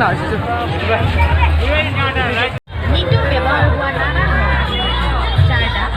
哪是？你就别帮我拿那啥的。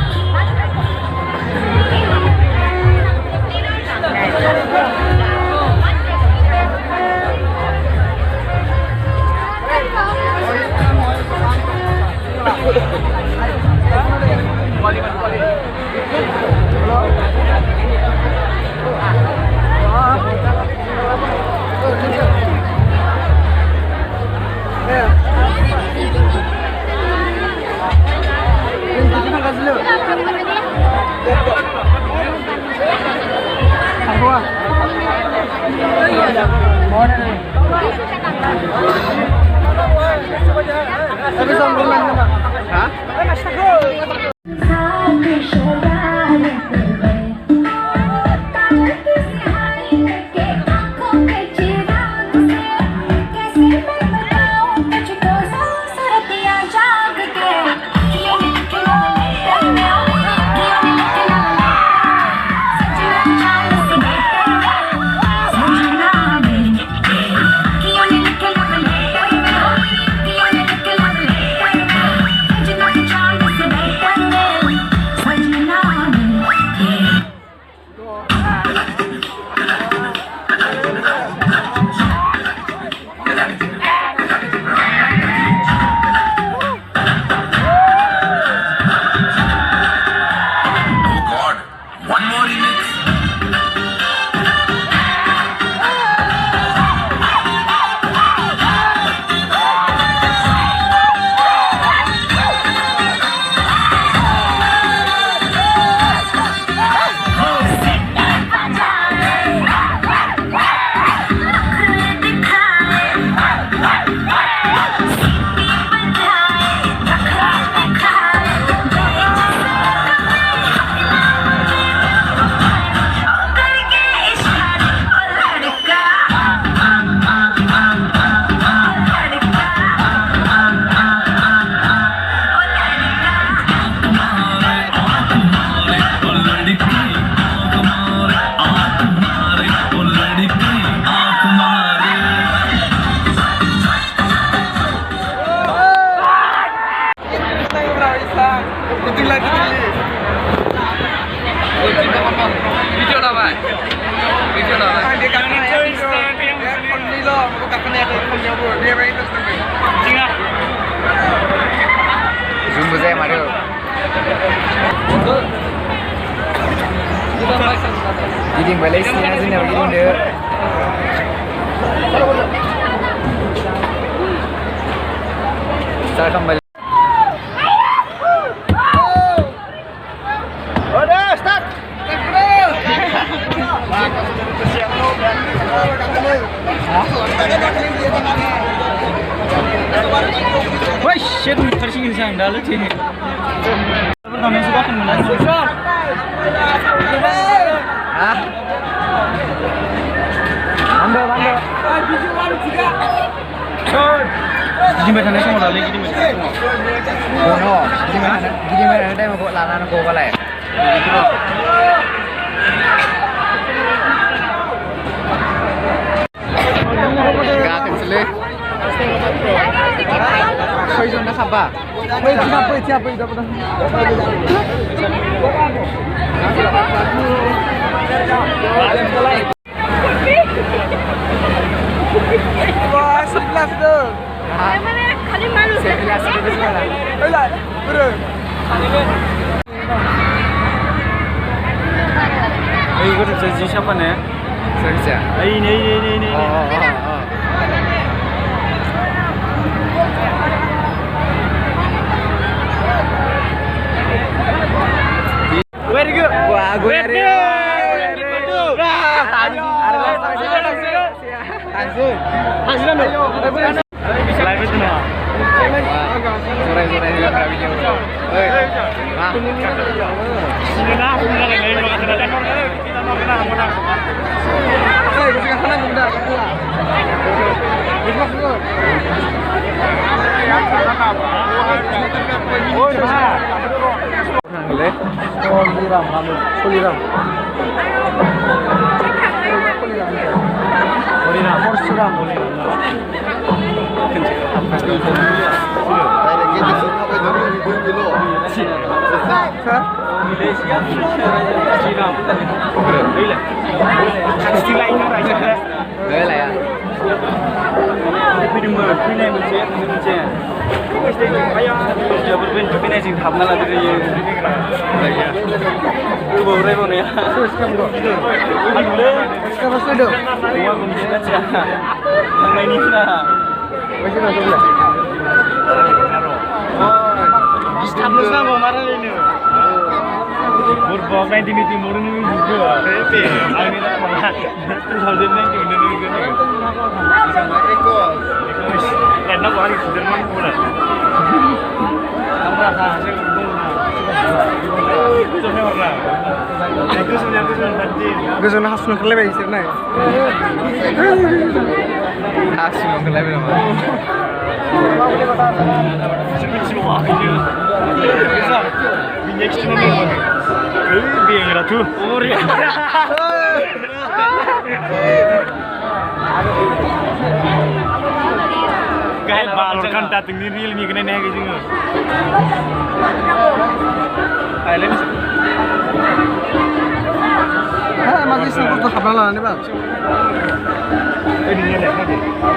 Giting balik sini aja nih begini deh. Kita kembali. Udah, start. Wah, shit, tersinggung sang dalu sini. Pertama suka kan menang. Hah? Bandel. Biji baru juga. Gini mana semua lagi gini mana? Oh no, gini mana ada yang mau lalan aku balai. Gak kencel. Kau itu nak apa? Siapa itu apa? Wah, sebelas tu. Mana kali malu. Sebelas lah. Ayolah, bro. Ini kau tu siapa ni? Siapa? Ini. Oh. Very good. Wah, gue hari. Langsung dong. Selain itu nah. Sore juga nggak bikin. Nah. Sini nah, kita lagi mau kita mau menang. Kita menang udah. Bismak dulu. Oh, nah. Boleh. Kuliram. Porsiram. गोजोन हासुनो खालायबाय इसोर नाय हासुनो खालायबाय नामा balor kan datang ni real mi kena naik juga. Island. Masih sebut tu apa lah ni bang? Ini ni lah.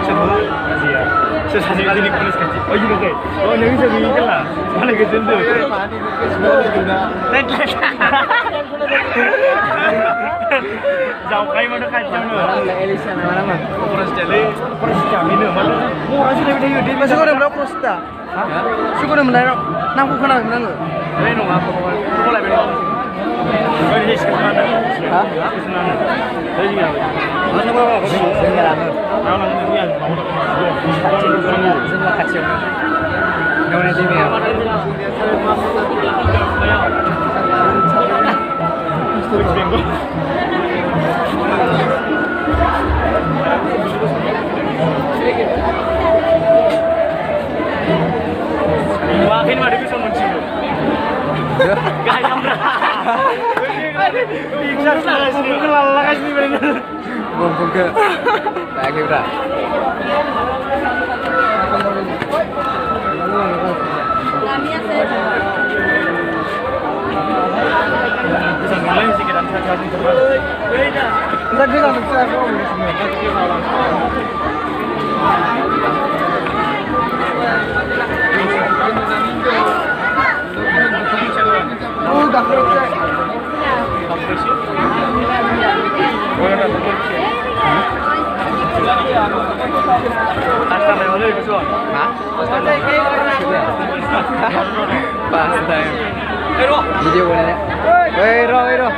Semua Asia. Sesasi kali ni polis kecil. Oh ini okey. Oh ni bisa begini lah. Mana ke jendu? Jauh kali mana kacau ni? Elisa mana mana? Polis jeli. Polis kami ni mana? Murah sih lebih dari itu. Masih kau dah berapa polis dah? Suka dah mana? Nampu kena mana? Ini nung apa? Kau lagi berapa? Kau ni sekarang mana? Hah? Sekarang. Jadi apa? Mana berapa? Sekarang. Kalau nak ni yang semua kacau. Kau ni sini apa? Makin ada bisa muncul. Gaya merah. Bisa salah sih. Kelala kasih benar. Bukan ke. Lagi berapa? Lamia saya. Bisa mulai sih kita cari tempat. Enggak dia langsung saya mau di sini. Oh, dah selesai. Pasta me boleh besok. Hah? Pasta time. Video boleh. Ro.